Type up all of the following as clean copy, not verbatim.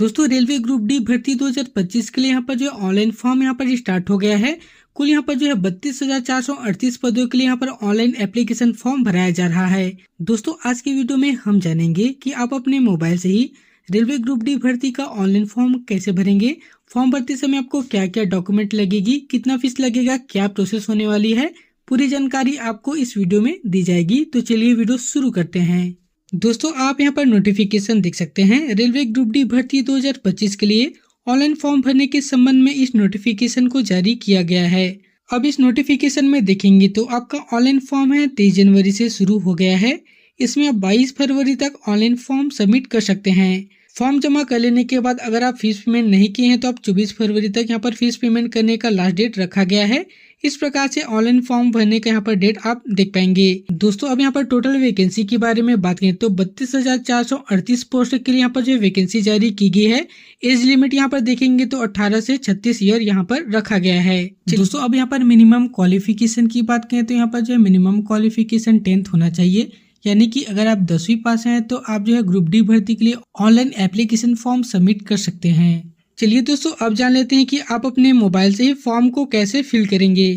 दोस्तों railway group D भर्ती 2025 के लिए यहाँ पर जो है ऑनलाइन फॉर्म यहाँ पर स्टार्ट हो गया है। कुल यहाँ पर जो है 32,438 पदों के लिए यहाँ पर ऑनलाइन एप्लीकेशन फॉर्म भराया जा रहा है। दोस्तों आज की वीडियो में हम जानेंगे कि आप अपने मोबाइल से ही रेलवे ग्रुप डी भर्ती का ऑनलाइन फॉर्म कैसे भरेंगे, फॉर्म भरते समय आपको क्या क्या डॉक्यूमेंट लगेगी, कितना फीस लगेगा, क्या प्रोसेस होने वाली है, पूरी जानकारी आपको इस वीडियो में दी जाएगी। तो चलिए वीडियो शुरू करते हैं। दोस्तों आप यहाँ पर नोटिफिकेशन देख सकते हैं। रेलवे ग्रुप डी भर्ती 2025 के लिए ऑनलाइन फॉर्म भरने के संबंध में इस नोटिफिकेशन को जारी किया गया है। अब इस नोटिफिकेशन में देखेंगे तो आपका ऑनलाइन फॉर्म है 23 जनवरी से शुरू हो गया है। इसमें आप 22 फरवरी तक ऑनलाइन फॉर्म सबमिट कर सकते हैं। फॉर्म जमा कर लेने के बाद अगर आप फीस पेमेंट नहीं किए हैं तो आप 24 फरवरी तक यहाँ पर फीस पेमेंट करने का लास्ट डेट रखा गया है। इस प्रकार से ऑनलाइन फॉर्म भरने का यहाँ पर डेट आप देख पाएंगे। दोस्तों अब यहाँ पर टोटल वैकेंसी के बारे में बात करें तो 32,438 पोस्ट के लिए यहाँ पर जो वैकेंसी जारी की गई है। एज लिमिट यहाँ पर देखेंगे तो 18 से 36 ईयर यहाँ पर रखा गया है। दोस्तों अब यहाँ पर मिनिमम क्वालिफिकेशन की बात करें तो यहाँ पर जो है मिनिमम क्वालिफिकेशन 10th होना चाहिए, यानी कि अगर आप 10वीं पास हैं तो आप जो है ग्रुप डी भर्ती के लिए ऑनलाइन एप्लीकेशन फॉर्म सबमिट कर सकते हैं। चलिए दोस्तों अब जान लेते हैं कि आप अपने मोबाइल से ही फॉर्म को कैसे फिल करेंगे।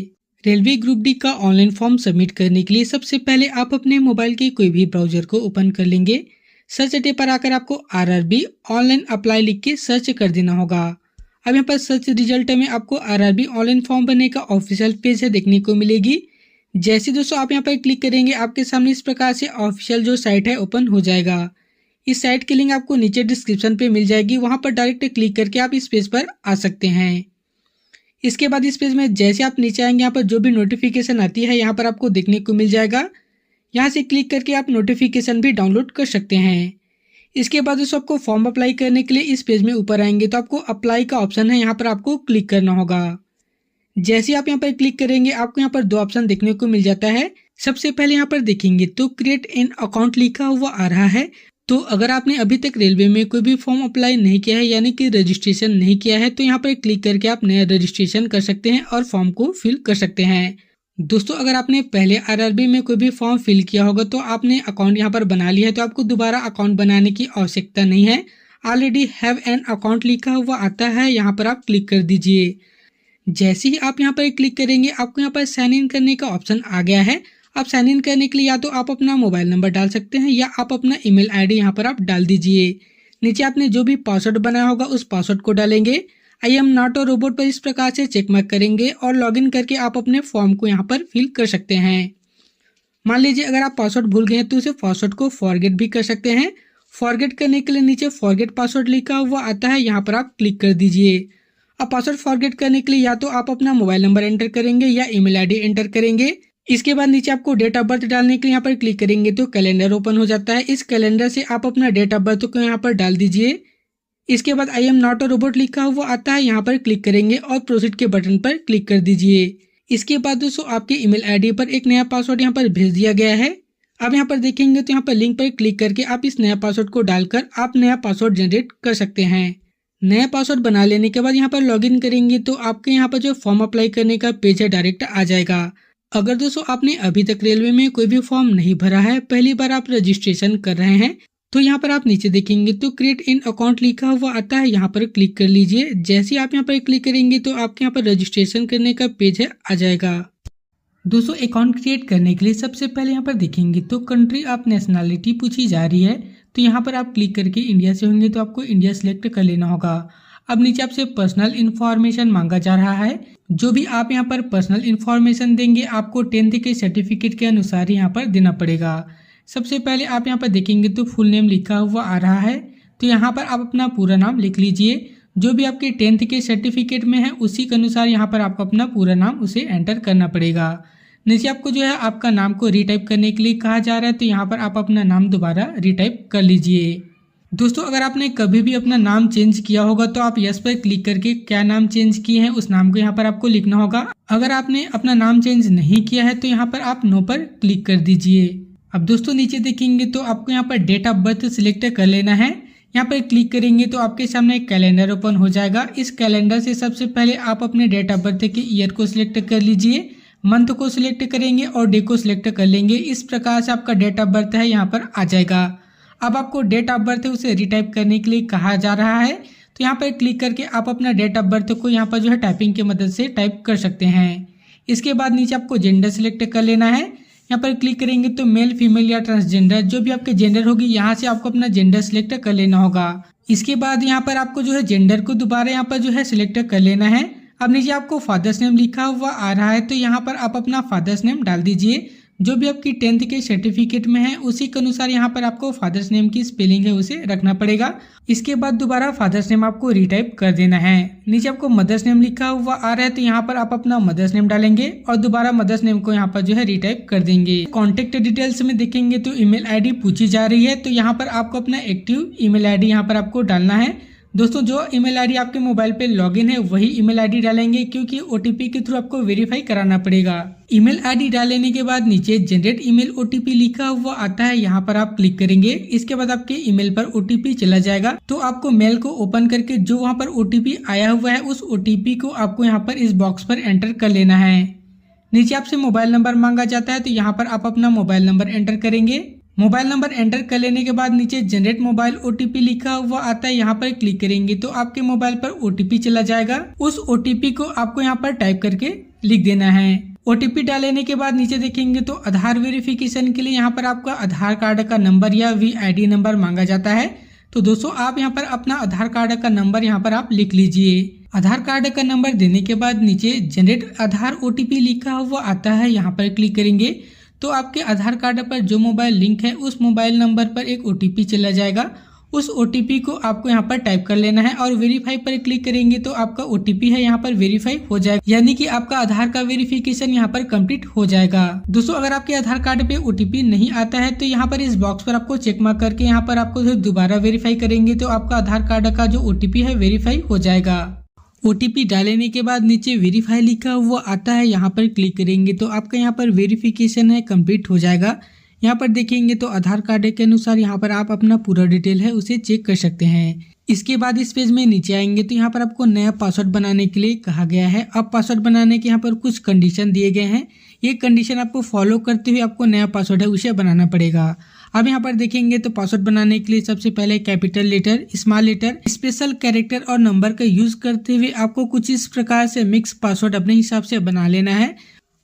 रेलवे ग्रुप डी का ऑनलाइन फॉर्म सबमिट करने के लिए सबसे पहले आप अपने मोबाइल के कोई भी ब्राउजर को ओपन कर लेंगे। सर्च अड्डे पर आकर आपको RRB ऑनलाइन अप्लाई लिख के सर्च कर देना होगा। अब यहाँ पर सर्च रिजल्ट में आपको RRB ऑनलाइन फॉर्म भरने का ऑफिशियल पेज है देखने को मिलेगी। जैसे दोस्तों आप यहाँ पर क्लिक करेंगे आपके सामने इस प्रकार से ऑफिशियल जो साइट है ओपन हो जाएगा। इस साइट की लिंक आपको नीचे डिस्क्रिप्शन पे मिल जाएगी, वहां पर डायरेक्ट क्लिक करके आप इस पेज पर आ सकते हैं। इसके बाद इस पेज में जैसे आप नीचे आएंगे यहाँ पर जो भी नोटिफिकेशन आती है यहाँ पर आपको देखने को मिल जाएगा। यहाँ से क्लिक करके आप नोटिफिकेशन भी डाउनलोड कर सकते हैं। इसके बाद दोस्तों आपको फॉर्म अप्लाई करने के लिए इस पेज में ऊपर आएंगे तो आपको अप्लाई का ऑप्शन है, यहाँ पर आपको क्लिक करना होगा। जैसे आप यहाँ पर क्लिक करेंगे आपको यहाँ पर दो ऑप्शन देखने को मिल जाता है। सबसे पहले यहाँ पर देखेंगे तो क्रिएट एन अकाउंट लिखा हुआ आ रहा है। तो अगर आपने अभी तक रेलवे में कोई भी फॉर्म अप्लाई नहीं किया है यानी कि रजिस्ट्रेशन नहीं किया है तो यहाँ पर क्लिक करके आप नया रजिस्ट्रेशन कर सकते हैं और फॉर्म को फिल कर सकते हैं। दोस्तों अगर आपने पहले RRB में कोई भी फॉर्म फिल किया होगा तो आपने अकाउंट यहाँ पर बना लिया है तो आपको दोबारा अकाउंट बनाने की आवश्यकता नहीं है। ऑलरेडी हैव एन अकाउंट लिखा हुआ आता है, यहाँ पर आप क्लिक कर दीजिए। जैसे ही आप यहाँ पर क्लिक करेंगे आपको यहाँ पर साइन इन करने का ऑप्शन आ गया है। आप साइन इन करने के लिए या तो आप अपना मोबाइल नंबर डाल सकते हैं या आप अपना ईमेल आईडी यहाँ पर आप डाल दीजिए। नीचे आपने जो भी पासवर्ड बनाया होगा उस पासवर्ड को डालेंगे। I am not a robot पर इस प्रकार से चेक मार्क करेंगे और लॉगिन करके आप अपने फॉर्म को यहाँ पर फिल कर सकते हैं। मान लीजिए अगर आप पासवर्ड भूल गए तो उसे पासवर्ड को फॉरगेट भी कर सकते हैं। फॉरगेट करने के लिए नीचे फॉरगेट पासवर्ड लिखा हुआ आता है, यहाँ पर आप क्लिक कर दीजिए। अब पासवर्ड फॉरगेट करने के लिए या तो आप अपना मोबाइल नंबर एंटर करेंगे या ईमेल आईडी एंटर करेंगे। इसके बाद नीचे आपको डेट ऑफ बर्थ डालने के लिए यहाँ पर क्लिक करेंगे तो कैलेंडर ओपन हो जाता है। इस कैलेंडर से आप अपना डेट ऑफ बर्थ को यहाँ पर डाल दीजिए। इसके बाद I am not a robot लिखा हुआ आता है, यहाँ पर क्लिक करेंगे और प्रोसीड के बटन पर क्लिक कर दीजिए। इसके बाद दोस्तों आपके ईमेल आईडी पर एक नया पासवर्ड यहाँ पर भेज दिया गया है। अब यहाँ पर देखेंगे तो यहाँ पर लिंक पर क्लिक करके आप इस नया पासवर्ड को डालकर आप नया पासवर्ड जनरेट कर सकते हैं। नया पासवर्ड बना लेने के बाद यहाँ पर लॉगिन करेंगे तो आपके यहाँ पर जो फॉर्म अप्लाई करने का पेज है डायरेक्ट आ जाएगा। अगर दोस्तों आपने अभी तक रेलवे में कोई भी फॉर्म नहीं भरा है, पहली बार आप रजिस्ट्रेशन कर रहे हैं तो यहाँ पर आप नीचे देखेंगे तो क्रिएट इन अकाउंट लिखा हुआ आता है, यहाँ पर क्लिक कर लीजिए। जैसे आप यहाँ पर क्लिक करेंगे तो आपके यहाँ पर रजिस्ट्रेशन करने का पेज है आ जाएगा। दोस्तों अकाउंट क्रिएट करने के लिए सबसे पहले यहाँ पर देखेंगे तो कंट्री ऑफ नेशनैलिटी पूछी जा रही है, तो यहाँ पर आप क्लिक करके इंडिया से होंगे तो आपको इंडिया सिलेक्ट कर लेना होगा। अब नीचे आपसे पर्सनल इन्फॉर्मेशन मांगा जा रहा है। जो भी आप यहाँ पर पर्सनल इन्फॉर्मेशन देंगे आपको 10th के सर्टिफिकेट के अनुसार यहाँ पर देना पड़ेगा। सबसे पहले आप यहाँ पर देखेंगे तो फुल नेम लिखा हुआ आ रहा है, तो यहाँ पर आप अपना पूरा नाम लिख लीजिए। जो भी आपके 10th के सर्टिफिकेट में है उसी के अनुसार यहाँ पर आपको अपना पूरा नाम उसे एंटर करना पड़ेगा। नीचे आपको जो है आपका नाम को रीटाइप करने के लिए कहा जा रहा है, तो यहाँ पर आप अपना नाम दोबारा रीटाइप कर लीजिए। दोस्तों अगर आपने कभी भी अपना नाम चेंज किया होगा तो आप यस पर क्लिक करके क्या नाम चेंज किए हैं उस नाम को यहाँ पर आपको लिखना होगा। अगर आपने अपना नाम चेंज नहीं किया है तो यहाँ पर आप नो पर क्लिक कर दीजिए। अब दोस्तों नीचे देखेंगे तो आपको यहाँ पर डेट ऑफ बर्थ सिलेक्ट कर लेना है। यहाँ पर क्लिक करेंगे तो आपके सामने एक कैलेंडर ओपन हो जाएगा। इस कैलेंडर से सबसे पहले आप अपने डेट ऑफ बर्थ के ईयर को सिलेक्ट कर लीजिए, मंथ को सिलेक्ट करेंगे और डे को सिलेक्ट कर लेंगे। इस प्रकार से आपका डेट ऑफ बर्थ है यहाँ पर आ जाएगा। अब आपको डेट ऑफ बर्थ है उसे रीटाइप करने के लिए कहा जा रहा है। तो यहाँ पर क्लिक करके आप अपना डेट ऑफ बर्थ को यहाँ पर जो है टाइपिंग की मदद से टाइप कर सकते हैं। इसके बाद नीचे आपको जेंडर सिलेक्ट कर लेना है। यहाँ पर क्लिक करेंगे तो मेल, फीमेल या ट्रांसजेंडर जो भी आपके जेंडर होगी यहाँ से आपको अपना जेंडर सिलेक्ट कर लेना होगा। इसके बाद यहाँ पर आपको जो है जेंडर को दोबारा यहाँ पर जो है सिलेक्ट कर लेना है। अब नीचे आपको फादर्स नेम लिखा हुआ आ रहा है तो यहाँ पर आप अपना फादर्स नेम डाल दीजिए। जो भी आपकी 10th के सर्टिफिकेट में है उसी के अनुसार यहाँ पर आपको फादर्स नेम की स्पेलिंग है उसे रखना पड़ेगा। इसके बाद दोबारा फादर्स नेम आपको रीटाइप कर देना है। नीचे आपको मदर्स नेम लिखा हुआ आ रहा है तो यहाँ पर आप अपना मदर्स नेम डालेंगे और दोबारा मदर्स नेम को यहाँ पर जो है रीटाइप कर देंगे। कॉन्टेक्ट डिटेल्स में देखेंगे तो ईमेल आईडी पूछी जा रही है तो यहाँ पर आपको अपना एक्टिव ईमेल आईडी यहाँ पर आपको डालना है। दोस्तों जो ईमेल आईडी आपके मोबाइल पे लॉगिन है वही ईमेल आईडी डालेंगे क्योंकि ओटीपी के थ्रू आपको वेरीफाई कराना पड़ेगा। ईमेल आईडी डालने के बाद नीचे जनरेट ईमेल ओटीपी लिखा हुआ आता है, यहाँ पर आप क्लिक करेंगे। इसके बाद आपके ईमेल पर ओटीपी चला जाएगा तो आपको मेल को ओपन करके जो वहाँ पर ओटीपी आया हुआ है उस ओटीपी को आपको यहाँ पर इस बॉक्स पर एंटर कर लेना है। नीचे आपसे मोबाइल नंबर मांगा जाता है तो यहाँ पर आप अपना मोबाइल नंबर एंटर करेंगे। मोबाइल नंबर एंटर कर लेने के बाद नीचे जनरेट मोबाइल ओटीपी लिखा हुआ आता है, यहाँ पर क्लिक करेंगे तो आपके मोबाइल पर ओटीपी चला जाएगा। उस ओटीपी को आपको यहाँ पर टाइप करके लिख देना है। ओटीपी डालने के बाद नीचे देखेंगे तो आधार वेरिफिकेशन के लिए यहाँ पर आपका आधार कार्ड का नंबर या VID नंबर मांगा जाता है। तो दोस्तों आप यहाँ पर अपना आधार कार्ड का नंबर यहाँ पर आप लिख लीजिए। आधार कार्ड का नंबर देने के बाद नीचे जनरेट आधार ओटीपी लिखा हुआ आता है, यहाँ पर क्लिक करेंगे तो आपके आधार कार्ड पर जो मोबाइल लिंक है उस मोबाइल नंबर पर एक ओटीपी चला जाएगा। उस ओटीपी को आपको यहाँ पर टाइप कर लेना है और वेरीफाई पर क्लिक करेंगे तो आपका ओटीपी है यहाँ पर वेरीफाई हो जाएगा, यानी कि आपका आधार का वेरिफिकेशन यहाँ पर कंप्लीट हो जाएगा। दोस्तों अगर आपके आधार कार्ड पे ओटीपी नहीं आता है तो यहाँ पर इस बॉक्स पर आपको चेक मार्क करके यहाँ पर आपको दोबारा वेरीफाई करेंगे तो आपका आधार कार्ड का जो ओटीपी है वेरीफाई हो जाएगा। ओटीपी डालने के बाद नीचे वेरीफाई लिखा हुआ आता है, यहाँ पर क्लिक करेंगे तो आपका यहाँ पर वेरिफिकेशन है कंप्लीट हो जाएगा। यहाँ पर देखेंगे तो आधार कार्ड के अनुसार यहाँ पर आप अपना पूरा डिटेल है उसे चेक कर सकते हैं। इसके बाद इस पेज में नीचे आएंगे तो यहाँ पर आपको नया पासवर्ड बनाने के लिए कहा गया है। अब पासवर्ड बनाने के यहाँ पर कुछ कंडीशन दिए गए हैं, ये कंडीशन आपको फॉलो करते हुए आपको नया पासवर्ड है उसे बनाना पड़ेगा। अब यहाँ पर देखेंगे तो पासवर्ड बनाने के लिए सबसे पहले capital letter, small letter, special character और नंबर का यूज करते हुए आपको कुछ इस प्रकार से मिक्स पासवर्ड अपने हिसाब से बना लेना है।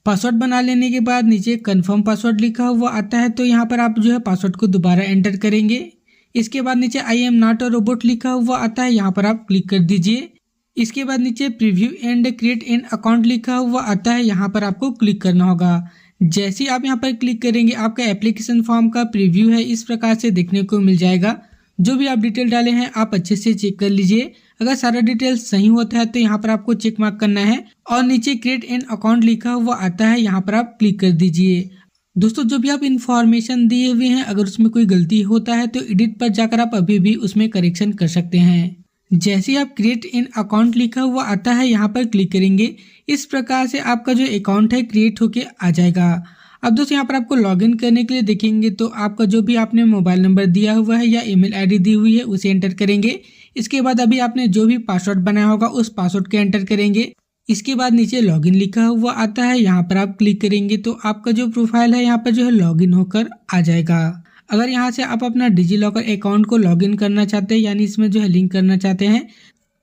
पासवर्ड बना लेने के बाद नीचे कंफर्म पासवर्ड लिखा हुआ आता है तो यहाँ पर आप जो है पासवर्ड को दोबारा एंटर करेंगे। इसके बाद नीचे I am not a robot लिखा हुआ आता है, यहाँ पर आप क्लिक कर दीजिए। इसके बाद नीचे preview and create an account लिखा हुआ आता है, यहाँ पर आपको क्लिक करना होगा। जैसे ही आप यहाँ पर क्लिक करेंगे आपका एप्लीकेशन फॉर्म का प्रीव्यू है इस प्रकार से देखने को मिल जाएगा। जो भी आप डिटेल डाले हैं आप अच्छे से चेक कर लीजिए। अगर सारा डिटेल सही होता है तो यहाँ पर आपको चेक मार्क करना है और नीचे क्रिएट एन अकाउंट लिखा हुआ आता है, यहाँ पर आप क्लिक कर दीजिए। दोस्तों जो भी आप इन्फॉर्मेशन दिए हुए हैं अगर उसमें कोई गलती होता है तो एडिट पर जाकर आप अभी भी उसमें करेक्शन कर सकते हैं। जैसे ही आप क्रिएट एन अकाउंट लिखा हुआ आता है यहाँ पर क्लिक करेंगे, इस प्रकार से आपका जो अकाउंट है क्रिएट होके आ जाएगा। अब दोस्तों यहाँ पर आपको लॉगिन करने के लिए देखेंगे तो आपका जो भी आपने मोबाइल नंबर दिया हुआ है या ईमेल आईडी दी हुई है उसे एंटर करेंगे। इसके बाद अभी आपने जो भी पासवर्ड बनाया होगा उस पासवर्ड को एंटर करेंगे। इसके बाद नीचे लॉगिन लिखा हुआ आता है, यहाँ पर आप क्लिक करेंगे तो आपका जो प्रोफाइल है यहाँ पर जो है लॉगिन होकर आ जाएगा। अगर यहाँ से आप अपना डिजी लॉकर अकाउंट को लॉगिन करना चाहते हैं यानी इसमें जो है लिंक करना चाहते हैं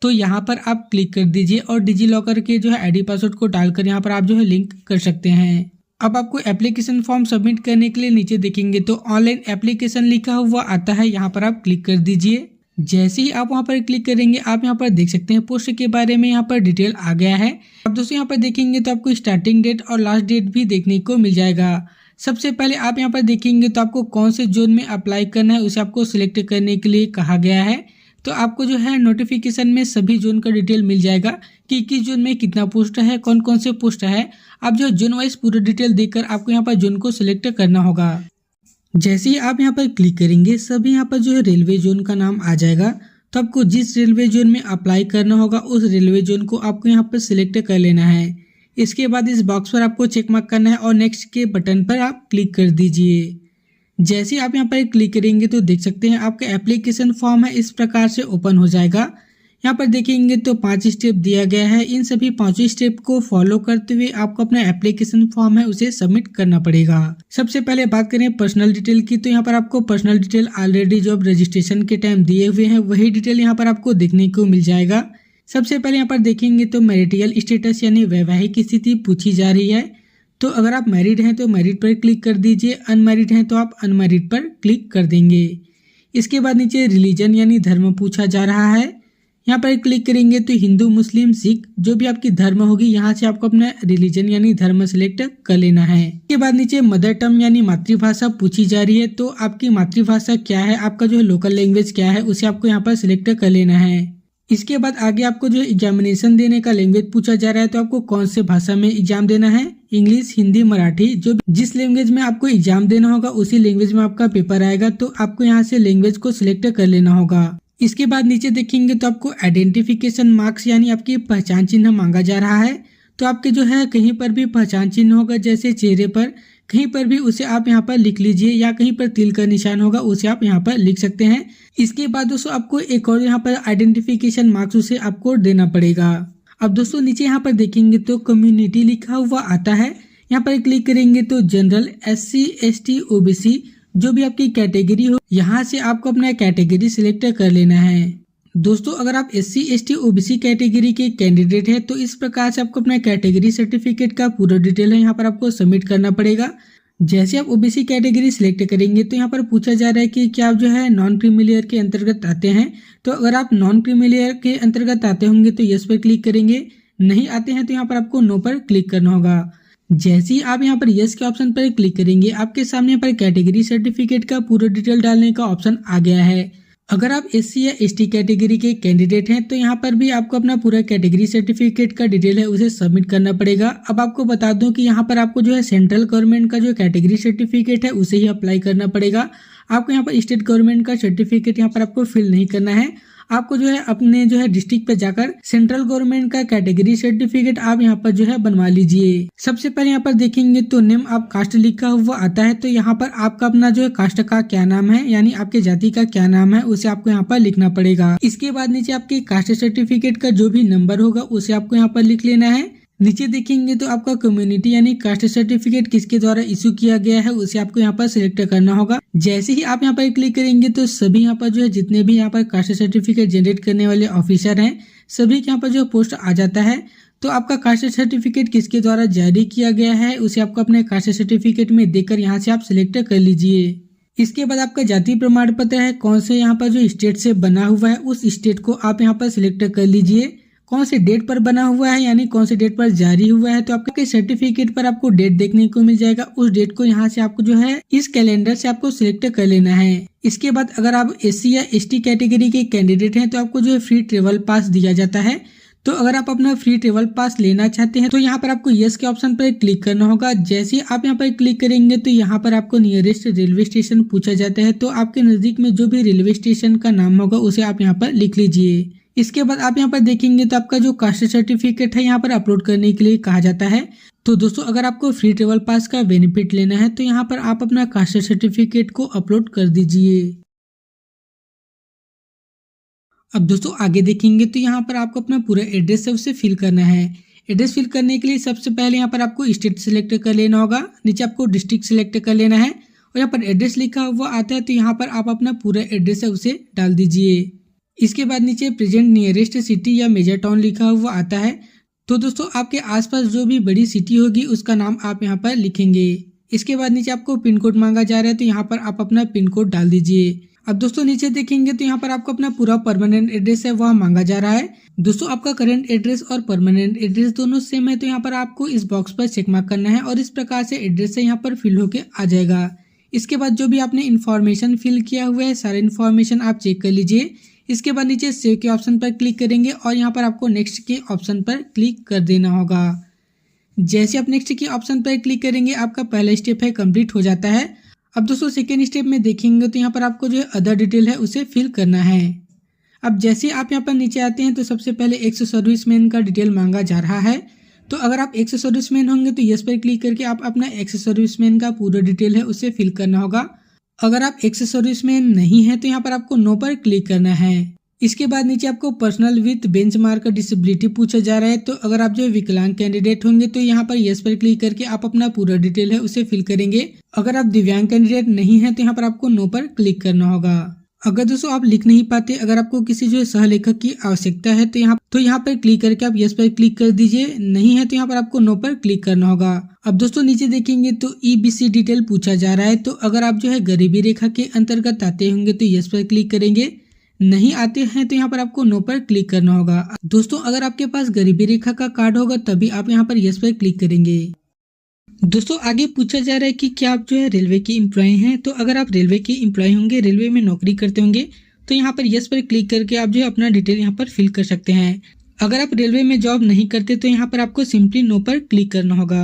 तो यहाँ पर आप क्लिक कर दीजिए और डिजी लॉकर के जो है आईडी पासवर्ड को डालकर यहाँ पर आप जो है लिंक कर सकते हैं। अब आपको एप्लीकेशन फॉर्म सबमिट करने के लिए नीचे देखेंगे तो ऑनलाइन एप्लीकेशन लिखा हुआ आता है, यहाँ पर आप क्लिक कर दीजिए। जैसे ही आप वहां पर क्लिक करेंगे आप यहाँ पर देख सकते हैं पोस्ट के बारे में यहाँ पर डिटेल आ गया है। अब दोस्तों यहाँ पर देखेंगे तो आपको स्टार्टिंग डेट और लास्ट डेट भी देखने को मिल जाएगा। सबसे पहले आप यहाँ पर देखेंगे तो आपको कौन से जोन में अप्लाई करना है उसे आपको सिलेक्ट करने के लिए कहा गया है। तो आपको जो है नोटिफिकेशन में सभी जोन का डिटेल मिल जाएगा कि किस जोन में कितना पोस्ट है, कौन कौन से पोस्ट है। आप जो जोन वाइज पूरा डिटेल देखकर आपको यहाँ पर जोन को सिलेक्ट करना होगा। जैसे ही आप यहाँ पर क्लिक करेंगे सभी यहाँ पर जो है रेलवे जोन का नाम आ जाएगा। तो आपको जिस रेलवे जोन में अप्लाई करना होगा उस रेलवे जोन को आपको यहाँ पर सिलेक्ट कर लेना है। इसके बाद इस बॉक्स पर आपको चेक मार्क करना है और नेक्स्ट के बटन पर आप क्लिक कर दीजिए। जैसे ही आप यहाँ पर क्लिक करेंगे तो देख सकते हैं आपका एप्लीकेशन फॉर्म है इस प्रकार से ओपन हो जाएगा। यहाँ पर देखेंगे तो 5 स्टेप दिया गया है। इन सभी 5 स्टेप को फॉलो करते हुए आपको अपना एप्लीकेशन फॉर्म है उसे सबमिट करना पड़ेगा। सबसे पहले बात करें पर्सनल डिटेल की, तो यहाँ पर आपको personal detail already job registration के टाइम दिए हुए हैं वही डिटेल यहाँ पर आपको देखने को मिल जाएगा। सबसे पहले यहाँ पर देखेंगे तो मैरिटल स्टेटस यानी वैवाहिक स्थिति पूछी जा रही है। तो अगर आप मैरिड हैं तो मैरिड पर क्लिक कर दीजिए, अनमैरिड हैं तो आप अनमैरिड पर क्लिक कर देंगे। इसके बाद नीचे रिलीजन यानी धर्म पूछा जा रहा है। यहाँ पर क्लिक करेंगे तो हिंदू, मुस्लिम, सिख जो भी आपकी धर्म होगी यहाँ से आपको अपना रिलीजन यानी धर्म सिलेक्ट कर लेना है। इसके बाद नीचे मदर टंग यानी मातृभाषा पूछी जा रही है। तो आपकी मातृभाषा क्या है, आपका जो है लोकल लैंग्वेज क्या है उसे आपको यहाँ पर सिलेक्ट कर लेना है। इसके बाद आगे आपको जो एग्जामिनेशन देने का लैंग्वेज पूछा जा रहा है। तो आपको कौन से भाषा में एग्जाम देना है, इंग्लिश, हिंदी, मराठी, जो जिस लैंग्वेज में आपको एग्जाम देना होगा उसी लैंग्वेज में आपका पेपर आएगा। तो आपको यहाँ से लैंग्वेज को सिलेक्ट कर लेना होगा। इसके बाद नीचे देखेंगे तो आपको आइडेंटिफिकेशन मार्क्स यानी आपकी पहचान चिन्ह मांगा जा रहा है। तो आपके जो है कहीं पर भी पहचान चिन्ह होगा जैसे चेहरे पर कहीं पर भी उसे आप यहाँ पर लिख लीजिए, या कहीं पर तिल का निशान होगा उसे आप यहाँ पर लिख सकते हैं। इसके बाद दोस्तों आपको एक और यहाँ पर आइडेंटिफिकेशन मार्क्स उसे आपको देना पड़ेगा। अब दोस्तों नीचे यहाँ पर देखेंगे तो कम्युनिटी लिखा हुआ आता है। यहाँ पर क्लिक करेंगे तो जनरल, SC, ST, OBC जो भी आपकी कैटेगरी हो यहाँ से आपको अपना कैटेगरी सिलेक्ट कर लेना है। दोस्तों अगर आप SC, ST, OBC कैटेगरी के कैंडिडेट हैं तो इस प्रकार से आपको अपना कैटेगरी सर्टिफिकेट का पूरा डिटेल है यहाँ पर आपको सबमिट करना पड़ेगा। जैसे आप OBC कैटेगरी सिलेक्ट करेंगे तो यहाँ पर पूछा जा रहा है कि क्या आप जो है नॉन क्रीमिलियर के अंतर्गत आते हैं। तो अगर आप नॉन क्रीमिलियर के अंतर्गत आते होंगे तो यस पर क्लिक करेंगे, नहीं आते हैं तो यहाँ पर आपको नो पर क्लिक करना होगा। जैसे ही आप यहाँ पर यस के ऑप्शन पर क्लिक करेंगे आपके सामने पर कैटेगरी सर्टिफिकेट का पूरा डिटेल डालने का ऑप्शन आ गया है। अगर आप SC या ST कैटेगरी के कैंडिडेट हैं तो यहाँ पर भी आपको अपना पूरा कैटेगरी सर्टिफिकेट का डिटेल है उसे सबमिट करना पड़ेगा। अब आपको बता दूं कि यहाँ पर आपको जो है सेंट्रल गवर्नमेंट का जो कैटेगरी सर्टिफिकेट है उसे ही अप्लाई करना पड़ेगा। आपको यहाँ पर स्टेट गवर्नमेंट का सर्टिफिकेट यहाँ पर आपको फिल नहीं करना है। आपको जो है अपने जो है डिस्ट्रिक्ट पे जाकर सेंट्रल गवर्नमेंट का कैटेगरी सर्टिफिकेट आप यहाँ पर जो है बनवा लीजिए। सबसे पहले यहाँ पर देखेंगे तो नेम आप कास्ट लिखा हुआ आता है। तो यहाँ पर आपका अपना जो है कास्ट का क्या नाम है यानी आपके जाति का क्या नाम है उसे आपको यहाँ पर लिखना पड़ेगा। इसके बाद नीचे आपके कास्ट सर्टिफिकेट का जो भी नंबर होगा उसे आपको यहाँ पर लिख लेना है। नीचे देखेंगे तो आपका कम्युनिटी यानी कास्ट सर्टिफिकेट किसके द्वारा इशू किया गया है उसे आपको यहाँ पर सिलेक्ट करना होगा। जैसे ही आप यहाँ पर क्लिक करेंगे तो सभी यहाँ पर जो है जितने भी यहाँ पर कास्ट सर्टिफिकेट जनरेट करने वाले ऑफिसर हैं सभी के यहाँ पर जो पोस्ट आ जाता है। तो आपका कास्ट सर्टिफिकेट किसके द्वारा जारी किया गया है उसे आपको अपने कास्ट सर्टिफिकेट में देखकर यहाँ से आप सिलेक्ट कर लीजिए। इसके बाद आपका जाति प्रमाण पत्र है कौन से यहाँ पर जो स्टेट से बना हुआ है उस स्टेट को आप यहाँ पर सिलेक्ट कर लीजिए। कौन से डेट पर बना हुआ है यानी कौन से डेट पर जारी हुआ है। तो आपके सर्टिफिकेट पर आपको डेट देखने को मिल जाएगा, उस डेट को यहाँ से आपको जो है इस कैलेंडर से आपको सिलेक्ट कर लेना है। इसके बाद अगर आप SC या ST कैटेगरी के कैंडिडेट हैं तो आपको जो है फ्री ट्रेवल पास दिया जाता है। तो अगर आप अपना फ्री ट्रेवल पास लेना चाहते हैं तो यहाँ पर आपको यस के ऑप्शन पर क्लिक करना होगा। जैसे आप यहाँ पर क्लिक करेंगे तो यहाँ पर आपको नियरेस्ट रेलवे स्टेशन पूछा जाता है। तो आपके नजदीक में जो भी रेलवे स्टेशन का नाम होगा उसे आप यहाँ पर लिख लीजिए। इसके बाद आप यहाँ पर देखेंगे तो आपका जो कास्ट सर्टिफिकेट है यहाँ पर अपलोड करने के लिए कहा जाता है। तो दोस्तों अगर आपको फ्री ट्रेवल पास का बेनिफिट लेना है तो यहाँ पर आप अपना कास्ट सर्टिफिकेट को अपलोड कर दीजिए। अब दोस्तों आगे देखेंगे तो यहाँ पर आपको अपना पूरा एड्रेस है उसे फिल करना है। एड्रेस फिल करने के लिए सबसे पहले यहाँ पर आपको स्टेट सिलेक्ट कर लेना होगा, नीचे आपको डिस्ट्रिक्ट सिलेक्ट कर लेना है और यहाँ पर एड्रेस लिखा हुआ आता है तो यहाँ पर आप अपना पूरा एड्रेस है उसे डाल दीजिए। इसके बाद नीचे प्रेजेंट नियरेस्ट सिटी या मेजर टाउन लिखा हुआ आता है। तो दोस्तों आपके आसपास जो भी बड़ी सिटी होगी उसका नाम आप यहाँ पर लिखेंगे। इसके बाद नीचे आपको पिन कोड मांगा जा रहा है तो यहाँ पर आप अपना पिन कोड डाल दीजिए। अब दोस्तों नीचे देखेंगे तो यहाँ पर आपको अपना पूरा परमानेंट एड्रेस है वह मांगा जा रहा है। दोस्तों आपका करंट एड्रेस और परमानेंट एड्रेस दोनों सेम है तो यहाँ पर आपको इस बॉक्स पर चेक मार्क करना है और इस प्रकार से एड्रेस है यहाँ पर फिल होके आ जाएगा। इसके बाद जो भी आपने इन्फॉर्मेशन फिल किया हुआ है सारे इन्फॉर्मेशन आप चेक कर लीजिए। इसके बाद नीचे सेव के ऑप्शन पर क्लिक करेंगे और यहाँ पर आपको नेक्स्ट के ऑप्शन पर क्लिक कर देना होगा। जैसे आप नेक्स्ट के ऑप्शन पर क्लिक करेंगे आपका पहला स्टेप है कंप्लीट हो जाता है। अब दोस्तों सेकेंड स्टेप में देखेंगे तो यहाँ पर आपको जो अदर डिटेल है उसे फिल करना है। अब जैसे आप यहाँ पर नीचे आते हैं तो सबसे पहले एक्स सर्विसमैन का डिटेल मांगा जा रहा है। तो अगर आप एक्स सर्विसमैन होंगे तो यस पर क्लिक करके आप अपना एक्स सर्विसमैन का पूरा डिटेल है उसे फिल करना होगा। अगर आप एक्स सर्विसमैन नहीं है तो यहाँ पर आपको नो पर क्लिक करना है। इसके बाद नीचे आपको पर्सनल विथ बेंचमार्क डिसेबिलिटी पूछा जा रहा है। तो अगर आप जो विकलांग कैंडिडेट होंगे तो यहाँ पर यस पर क्लिक करके आप अपना पूरा डिटेल है उसे फिल करेंगे। अगर आप दिव्यांग कैंडिडेट नहीं है तो यहाँ पर आपको नो पर क्लिक करना होगा। अगर दोस्तों आप लिख नहीं पाते, अगर आपको किसी जो सहलेखक की आवश्यकता है तो यहाँ पर क्लिक करके आप यस पर क्लिक कर दीजिए। नहीं है तो यहाँ पर आपको नो पर क्लिक करना होगा। अब दोस्तों नीचे देखेंगे तो ईबीसी डिटेल पूछा जा रहा है। तो अगर आप जो है गरीबी रेखा के अंतर्गत आते होंगे तो यस पर क्लिक करेंगे। नहीं आते हैं तो यहाँ पर आपको नो पर क्लिक करना होगा। दोस्तों अगर आपके पास गरीबी रेखा का कार्ड होगा तभी आप यहाँ पर यस पर क्लिक करेंगे। दोस्तों आगे पूछा जा रहा है कि क्या आप जो है रेलवे के एम्प्लॉय हैं। तो अगर आप रेलवे के एम्प्लॉय होंगे, रेलवे में नौकरी करते होंगे तो यहाँ पर यस पर क्लिक करके आप जो है अपना डिटेल यहाँ पर फिल कर सकते हैं। अगर आप रेलवे में जॉब नहीं करते तो यहाँ पर आपको सिंपली नो पर क्लिक करना होगा।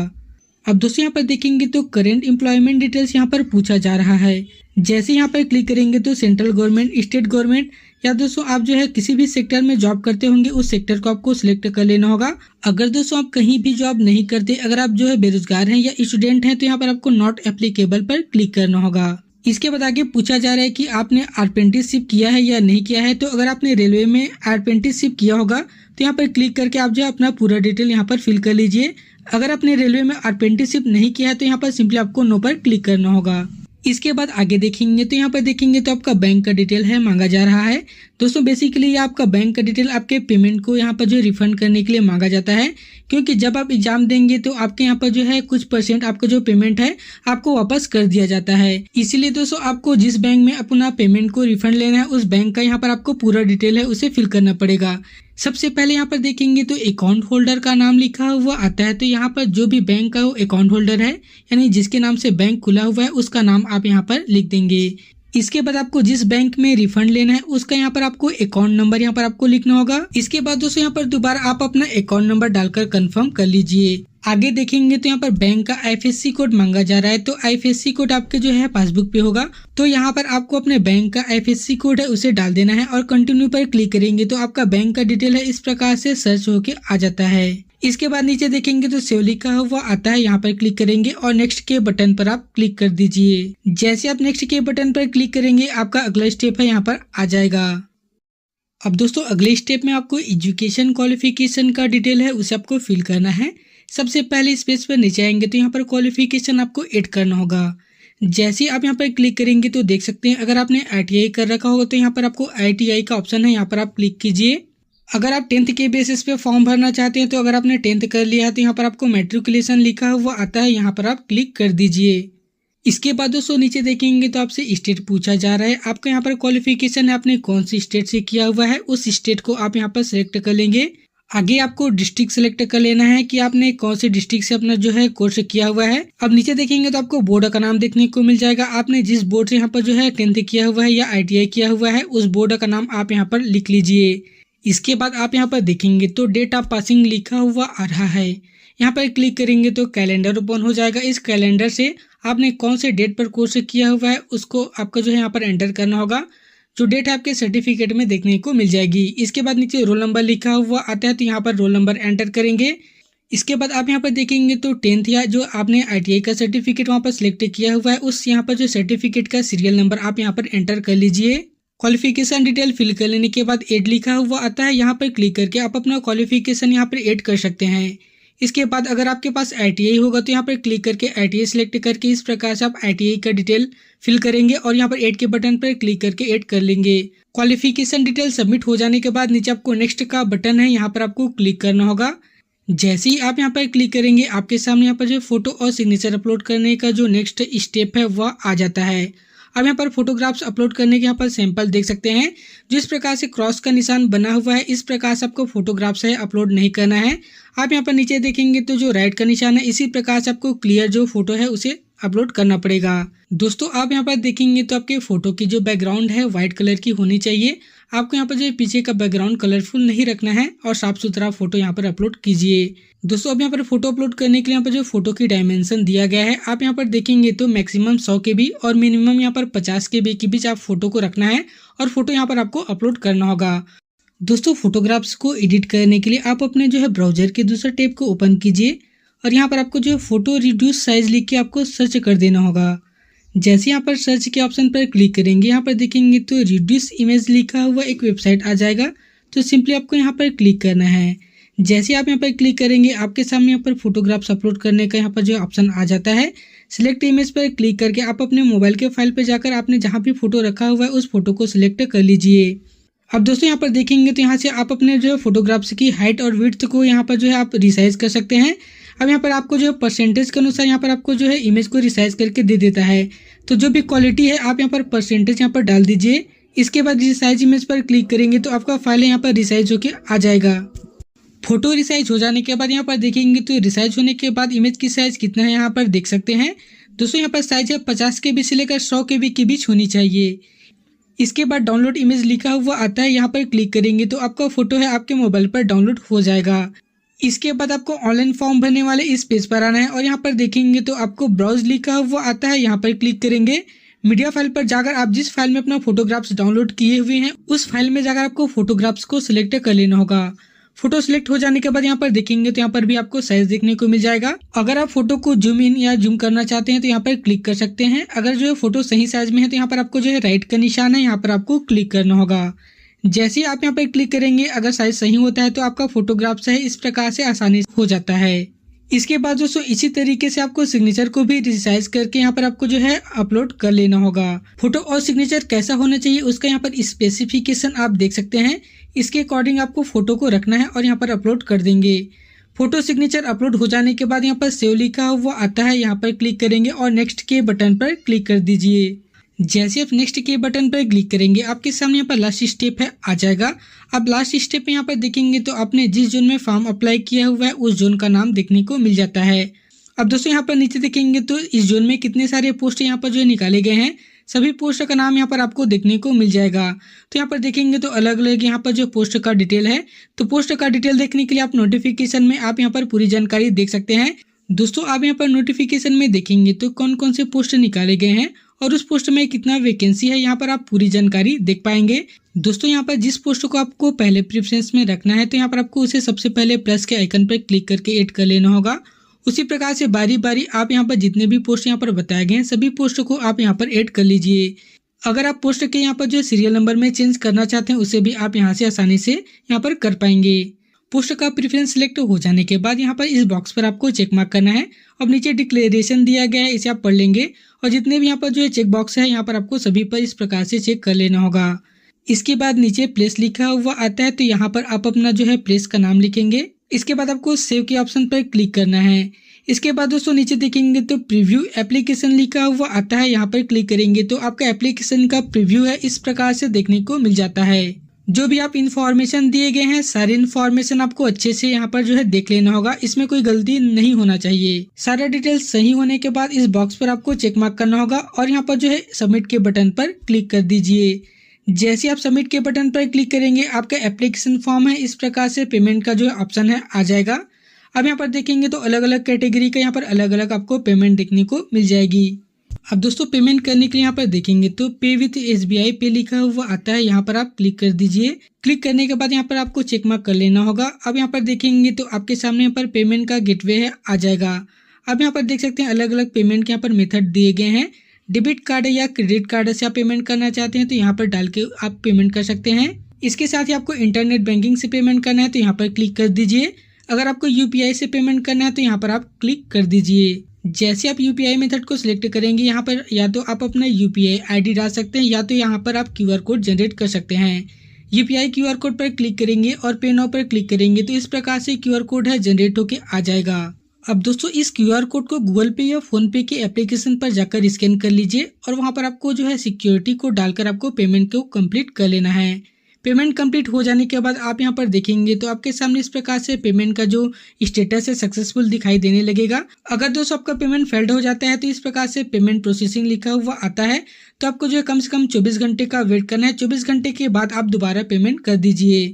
अब दोस्तों यहाँ पर देखेंगे तो करेंट एम्प्लॉयमेंट डिटेल्स यहाँ पर पूछा जा रहा है। जैसे यहाँ पर क्लिक करेंगे तो सेंट्रल गवर्नमेंट, स्टेट गवर्नमेंट या दोस्तों आप जो है किसी भी सेक्टर में जॉब करते होंगे उस सेक्टर को आपको सिलेक्ट कर लेना होगा। अगर दोस्तों आप कहीं भी जॉब नहीं करते, अगर आप जो है बेरोजगार हैं या स्टूडेंट हैं तो यहाँ पर आपको नॉट एप्लीकेबल पर क्लिक करना होगा। इसके बाद आगे पूछा जा रहा है कि आपने अप्रेंटिसशिप किया है या नहीं किया है। तो अगर आपने रेलवे में अप्रेंटिसशिप किया होगा तो यहाँ पर क्लिक करके आप जो है अपना पूरा डिटेल यहाँ पर फिल कर लीजिए। अगर आपने रेलवे में अप्रेंटिसशिप नहीं किया है तो यहाँ पर सिंपली आपको नो पर क्लिक करना होगा। इसके बाद आगे देखेंगे तो यहाँ पर देखेंगे तो आपका बैंक का डिटेल है मांगा जा रहा है। दोस्तों बेसिकली ये आपका बैंक का डिटेल आपके पेमेंट को यहाँ पर जो रिफंड करने के लिए मांगा जाता है, क्योंकि जब आप एग्जाम देंगे तो आपके यहाँ पर जो है कुछ % आपका जो पेमेंट है आपको वापस कर दिया जाता है। इसीलिए दोस्तों आपको जिस बैंक में अपना पेमेंट को रिफंड लेना है उस बैंक का यहाँ पर आपको पूरा डिटेल है उसे फिल करना पड़ेगा। सबसे पहले यहाँ पर देखेंगे तो अकाउंट होल्डर का नाम लिखा हुआ आता है। तो यहाँ पर जो भी बैंक का वो अकाउंट होल्डर है यानी जिसके नाम से बैंक खुला हुआ है उसका नाम आप यहाँ पर लिख देंगे। इसके बाद आपको जिस बैंक में रिफंड लेना है उसका यहाँ पर आपको अकाउंट नंबर यहाँ पर आपको लिखना होगा। इसके बाद दोस्तों यहाँ पर दोबारा आप अपना अकाउंट नंबर डालकर कंफर्म कर लीजिए। आगे देखेंगे तो यहाँ पर बैंक का IFSC कोड मांगा जा रहा है। तो IFSC कोड आपके जो है पासबुक पे होगा। तो यहाँ पर आपको अपने बैंक का IFSC कोड है उसे डाल देना है और कंटिन्यू पर क्लिक करेंगे तो आपका बैंक का डिटेल है इस प्रकार से सर्च होके आ जाता है। इसके बाद नीचे देखेंगे तो सेव लिखा हुआ आता है, यहाँ पर क्लिक करेंगे और नेक्स्ट के बटन पर आप क्लिक कर दीजिए। जैसे आप नेक्स्ट के बटन पर क्लिक करेंगे आपका अगला स्टेप है यहाँ पर आ जाएगा। अब दोस्तों अगले स्टेप में आपको एजुकेशन क्वालिफिकेशन का डिटेल है उसे आपको फिल करना है। सबसे पहले इस पेज पर नीचे आएंगे तो यहाँ पर क्वालिफिकेशन आपको ऐड करना होगा। जैसे आप यहाँ पर क्लिक करेंगे तो देख सकते हैं अगर आपने ITI कर रखा होगा तो यहाँ पर आपको ITI का ऑप्शन है, यहाँ पर आप क्लिक कीजिए। अगर आप 10th के बेसिस पे फॉर्म भरना चाहते हैं तो अगर आपने 10th कर लिया है तो यहाँ पर आपको मैट्रिकुलेशन लिखा हुआ आता है, यहाँ पर आप क्लिक कर दीजिए। इसके बाद दोस्तों नीचे देखेंगे तो आपसे स्टेट पूछा जा रहा है। आपका यहाँ पर क्वालिफिकेशन है आपने कौन सी स्टेट से किया हुआ है, उस स्टेट को आप यहाँ पर सिलेक्ट कर लेंगे। आगे आपको डिस्ट्रिक्ट सेलेक्ट कर लेना है कि आपने कौन से डिस्ट्रिक्ट से अपना जो है कोर्स किया हुआ है। अब नीचे देखेंगे तो आपको बोर्ड का नाम देखने को मिल जाएगा। आपने जिस बोर्ड से यहाँ पर जो है 10th किया हुआ है या ITI किया हुआ है उस बोर्ड का नाम आप यहाँ पर लिख लीजिए। इसके बाद आप यहाँ पर देखेंगे तो डेट ऑफ पासिंग लिखा हुआ आ रहा है, यहाँ पर क्लिक करेंगे तो कैलेंडर ओपन हो जाएगा। इस कैलेंडर से आपने कौन से डेट पर कोर्स किया हुआ है उसको आपको जो है यहाँ पर एंटर करना होगा, जो डेट आपके सर्टिफिकेट में देखने को मिल जाएगी। इसके बाद नीचे रोल नंबर लिखा हुआ आता है तो यहाँ पर रोल नंबर एंटर करेंगे। इसके बाद आप यहाँ पर देखेंगे तो 10th या जो आपने ITI का सर्टिफिकेट वहाँ पर सिलेक्ट किया हुआ है उस यहाँ पर जो सर्टिफिकेट का सीरियल नंबर आप यहाँ पर एंटर कर लीजिए। क्वालिफिकेशन डिटेल फिल कर लेने के बाद ऐड लिखा हुआ आता है, यहाँ पर क्लिक करके आप अपना क्वालिफिकेशन यहाँ पर ऐड कर सकते हैं। इसके बाद अगर आपके पास ITI होगा तो यहाँ पर क्लिक करके ITI सिलेक्ट करके इस प्रकार से आप ITI का डिटेल फिल करेंगे और यहाँ पर ऐड के बटन पर क्लिक करके ऐड कर लेंगे। क्वालिफिकेशन डिटेल सबमिट हो जाने के बाद नीचे आपको नेक्स्ट का बटन है, यहाँ पर आपको क्लिक करना होगा। जैसे ही आप यहाँ पर क्लिक करेंगे आपके सामने यहाँ पर जो फोटो और सिग्नेचर अपलोड करने का जो नेक्स्ट स्टेप है वह आ जाता है। अब यहाँ पर फोटोग्राफ्स अपलोड करने के यहाँ पर सैंपल देख सकते हैं। जिस प्रकार से क्रॉस का निशान बना हुआ है इस प्रकार से आपको फोटोग्राफ्स है अपलोड नहीं करना है। आप यहाँ पर नीचे देखेंगे तो जो राइट का निशान है इसी प्रकार से आपको क्लियर जो फोटो है उसे अपलोड करना पड़ेगा। दोस्तों आप यहाँ पर देखेंगे तो आपके फोटो की जो बैकग्राउंड है व्हाइट कलर की होनी चाहिए। आपको यहाँ पर जो पीछे का बैकग्राउंड कलरफुल नहीं रखना है और साफ सुथरा फोटो यहाँ पर अपलोड कीजिए। दोस्तों अब यहाँ पर फोटो अपलोड करने के लिए यहाँ पर जो फोटो की डायमेंशन दिया गया है आप यहाँ पर देखेंगे तो मैक्सिमम 100 KB और मिनिमम यहाँ पर 50 KB के बीच आप फोटो को रखना है और फोटो यहाँ पर आपको अपलोड करना होगा। दोस्तों फोटोग्राफ्स को एडिट करने के लिए आप अपने जो है ब्राउजर के दूसरे टैब को ओपन कीजिए और यहाँ पर आपको जो फोटो रिड्यूस साइज लिख के आपको सर्च कर देना होगा। जैसे यहाँ पर सर्च के ऑप्शन पर क्लिक करेंगे, यहाँ पर देखेंगे तो रिड्यूस इमेज लिखा हुआ एक वेबसाइट आ जाएगा। तो सिंपली आपको यहाँ पर क्लिक करना है। जैसे आप यहाँ पर क्लिक करेंगे, आपके सामने यहाँ पर फोटोग्राफ्स अपलोड करने का यहाँ पर जो ऑप्शन आ जाता है। सिलेक्ट इमेज पर क्लिक करके आप अपने मोबाइल के फाइल पर जाकर आपने जहाँ भी फोटो रखा हुआ है उस फोटो को सिलेक्ट कर लीजिए। अब दोस्तों यहाँ पर देखेंगे तो यहाँ से आप अपने जो है फोटोग्राफ्स की हाइट और विड्थ को यहाँ पर जो है आप रिसाइज कर सकते हैं। अब यहाँ पर आपको जो है परसेंटेज के अनुसार यहाँ पर आपको जो है इमेज को रिसाइज करके दे देता है। तो जो भी क्वालिटी है आप यहाँ पर परसेंटेज यहाँ पर डाल दीजिए। इसके बाद रिसाइज इमेज पर क्लिक करेंगे तो आपका फाइल यहाँ पर रिसाइज होके आ जाएगा। फोटो रिसाइज हो जाने के बाद यहाँ पर देखेंगे तो रिसाइज होने के बाद इमेज की साइज कितना है यहाँ पर देख सकते हैं। दोस्तों यहाँ पर साइज है 50 KB से लेकर 100 KB के बीच होनी चाहिए। इसके बाद डाउनलोड इमेज लिखा हुआ आता है, यहाँ पर क्लिक करेंगे तो आपका फोटो है आपके मोबाइल पर डाउनलोड हो जाएगा। इसके बाद आपको ऑनलाइन फॉर्म भरने वाले इस पेज पर आना है और यहाँ पर देखेंगे तो आपको ब्राउज लिखा हुआ आता है, यहाँ पर क्लिक करेंगे। मीडिया फाइल पर जाकर आप जिस फाइल में अपना फोटोग्राफ्स डाउनलोड किए हुए हैं उस फाइल में जाकर आपको फोटोग्राफ्स को सिलेक्ट कर लेना होगा। फोटो सिलेक्ट हो जाने के बाद यहाँ पर देखेंगे तो यहाँ पर भी आपको साइज देखने को मिल जाएगा। अगर आप फोटो को जूम इन या जूम करना चाहते हैं तो यहाँ पर क्लिक कर सकते हैं। अगर जो है फोटो सही साइज में है तो यहाँ पर आपको जो है राइट का निशान है, यहाँ पर आपको क्लिक करना होगा। जैसे ही आप यहाँ पर क्लिक करेंगे, अगर साइज सही होता है तो आपका फोटोग्राफ्स है इस प्रकार से आसानी हो जाता है। इसके बाद दोस्तों इसी तरीके से आपको सिग्नेचर को भी रिसाइज करके यहाँ पर आपको जो है अपलोड कर लेना होगा। फोटो और सिग्नेचर कैसा होना चाहिए उसका यहाँ पर स्पेसिफिकेशन आप देख सकते हैं। इसके अकॉर्डिंग आपको फोटो को रखना है और यहाँ पर अपलोड कर देंगे। फोटो सिग्नेचर अपलोड हो जाने के बाद यहाँ पर सेव लिखा हुआ आता है, यहाँ पर क्लिक करेंगे और नेक्स्ट के बटन पर क्लिक कर दीजिए। जैसे आप नेक्स्ट के बटन पर क्लिक करेंगे, आपके सामने यहाँ पर लास्ट स्टेप है आ जाएगा। अब लास्ट स्टेप में यहाँ पर देखेंगे तो आपने जिस जोन में फॉर्म अप्लाई किया हुआ है उस जोन का नाम देखने को मिल जाता है। अब दोस्तों यहाँ पर नीचे देखेंगे तो इस जोन में कितने सारे पोस्ट यहाँ पर जो निकाले गए हैं, सभी पोस्ट का नाम यहाँ पर आपको देखने को मिल जाएगा। तो यहाँ पर देखेंगे तो अलग अलग यहाँ पर जो पोस्ट का डिटेल है, तो पोस्ट का डिटेल देखने के लिए आप नोटिफिकेशन में आप यहाँ पर पूरी जानकारी देख सकते हैं। दोस्तों आप यहाँ पर नोटिफिकेशन में देखेंगे तो कौन कौन से पोस्ट निकाले गए हैं और उस पोस्ट में कितना वैकेंसी है, यहाँ पर आप पूरी जानकारी देख पाएंगे। दोस्तों यहाँ पर जिस पोस्ट को आपको पहले प्रेफरेंस में रखना है तो यहाँ पर आपको उसे सबसे पहले प्लस के आइकन पर क्लिक करके ऐड कर लेना होगा। उसी प्रकार से बारी बारी आप यहाँ पर जितने भी पोस्ट यहाँ पर बताए गए हैं सभी पोस्ट को आप यहाँ पर ऐड कर लीजिए। अगर आप पोस्ट के यहाँ पर जो सीरियल नंबर में चेंज करना चाहते हैं उसे भी आप यहाँ से आसानी से यहाँ पर कर पाएंगे। पोस्ट का प्रेफरेंस सिलेक्ट हो जाने के बाद यहाँ पर इस बॉक्स पर आपको चेक मार्क करना है। अब नीचे डिक्लेरेशन दिया गया है, इसे आप पढ़ लेंगे और जितने भी यहाँ पर जो है चेक बॉक्स है यहाँ पर आपको सभी पर इस प्रकार से चेक कर लेना होगा। इसके बाद नीचे प्लेस लिखा हुआ आता है, तो यहाँ पर आप अपना जो है प्लेस का नाम लिखेंगे। इसके बाद आपको सेव के ऑप्शन पर क्लिक करना है। इसके बाद दोस्तों नीचे देखेंगे तो प्रीव्यू एप्लीकेशन लिखा हुआ आता है, यहाँ पर क्लिक करेंगे तो आपका एप्लीकेशन का प्रीव्यू है इस प्रकार से देखने को मिल जाता है। जो भी आप इन्फॉर्मेशन दिए गए हैं सारी इन्फॉर्मेशन आपको अच्छे से यहाँ पर जो है देख लेना होगा, इसमें कोई गलती नहीं होना चाहिए। सारा डिटेल सही होने के बाद इस बॉक्स पर आपको चेक मार्क करना होगा और यहाँ पर जो है सबमिट के बटन पर क्लिक कर दीजिए। जैसे आप सबमिट के बटन पर क्लिक करेंगे आपका एप्लीकेशन फॉर्म है इस प्रकार से पेमेंट का जो ऑप्शन है आ जाएगा। अब यहाँ पर देखेंगे तो अलग अलग कैटेगरी का यहाँ पर अलग अलग आपको पेमेंट देखने को मिल जाएगी। अब दोस्तों पेमेंट करने के लिए यहाँ पर देखेंगे तो पे विथ SBI पे लिखा हुआ आता है, यहाँ पर आप क्लिक कर दीजिए। क्लिक करने के बाद यहाँ पर आपको चेक मार्क कर लेना होगा। अब यहाँ पर देखेंगे तो आपके सामने यहाँ पर पेमेंट का गेटवे है आ जाएगा। अब यहाँ पर देख सकते हैं अलग अलग पेमेंट के यहाँ पर मेथड दिए गए हैं। डेबिट कार्ड या क्रेडिट कार्ड से आप पेमेंट करना चाहते हैं तो यहाँ पर डाल के आप पेमेंट कर सकते हैं। इसके साथ ही आपको इंटरनेट बैंकिंग से पेमेंट करना है तो यहाँ पर क्लिक कर दीजिए। अगर आपको UPI से पेमेंट करना है तो यहाँ पर आप क्लिक कर दीजिए। जैसे आप UPI मेथड को सिलेक्ट करेंगे यहाँ पर या तो आप अपना UPI ID डाल सकते हैं या तो यहाँ पर आप QR कोड जनरेट कर सकते हैं। UPI QR कोड पर क्लिक करेंगे और पे नाउ पर क्लिक करेंगे तो इस प्रकार से QR कोड है जनरेट होके आ जाएगा। अब दोस्तों इस QR कोड को गूगल पे या फोन पे के एप्लीकेशन पर जाकर स्कैन कर लीजिए और वहाँ पर आपको जो है सिक्योरिटी कोड डालकर आपको पेमेंट को कंप्लीट कर लेना है। पेमेंट कंप्लीट हो जाने के बाद आप यहाँ पर देखेंगे तो आपके सामने इस प्रकार से पेमेंट का जो स्टेटस है सक्सेसफुल दिखाई देने लगेगा। अगर दोस्तों आपका पेमेंट फेल्ड हो जाता है तो इस प्रकार से पेमेंट प्रोसेसिंग लिखा हुआ आता है, तो आपको जो है कम से कम 24 घंटे का वेट करना है। 24 घंटे के बाद आप दोबारा पेमेंट कर दीजिए।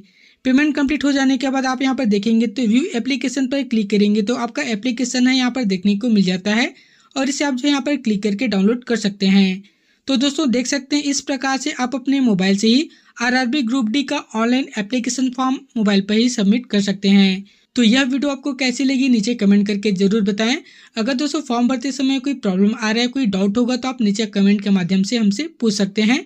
पेमेंट कंप्लीट हो जाने के बाद आप यहाँ पर देखेंगे तो व्यू एप्लीकेशन पर क्लिक करेंगे तो आपका एप्लीकेशन है यहाँ पर देखने को मिल जाता है और इसे आप जो यहाँ पर क्लिक करके डाउनलोड कर सकते हैं। तो दोस्तों देख सकते हैं इस प्रकार से आप अपने मोबाइल से ही RRB ग्रुप डी का ऑनलाइन एप्लीकेशन फॉर्म मोबाइल पर ही सबमिट कर सकते हैं। तो यह वीडियो आपको कैसी लगी नीचे कमेंट करके जरूर बताएं। अगर दोस्तों फॉर्म भरते समय कोई प्रॉब्लम आ रहा है, कोई डाउट होगा तो आप नीचे कमेंट के माध्यम से हमसे पूछ सकते हैं।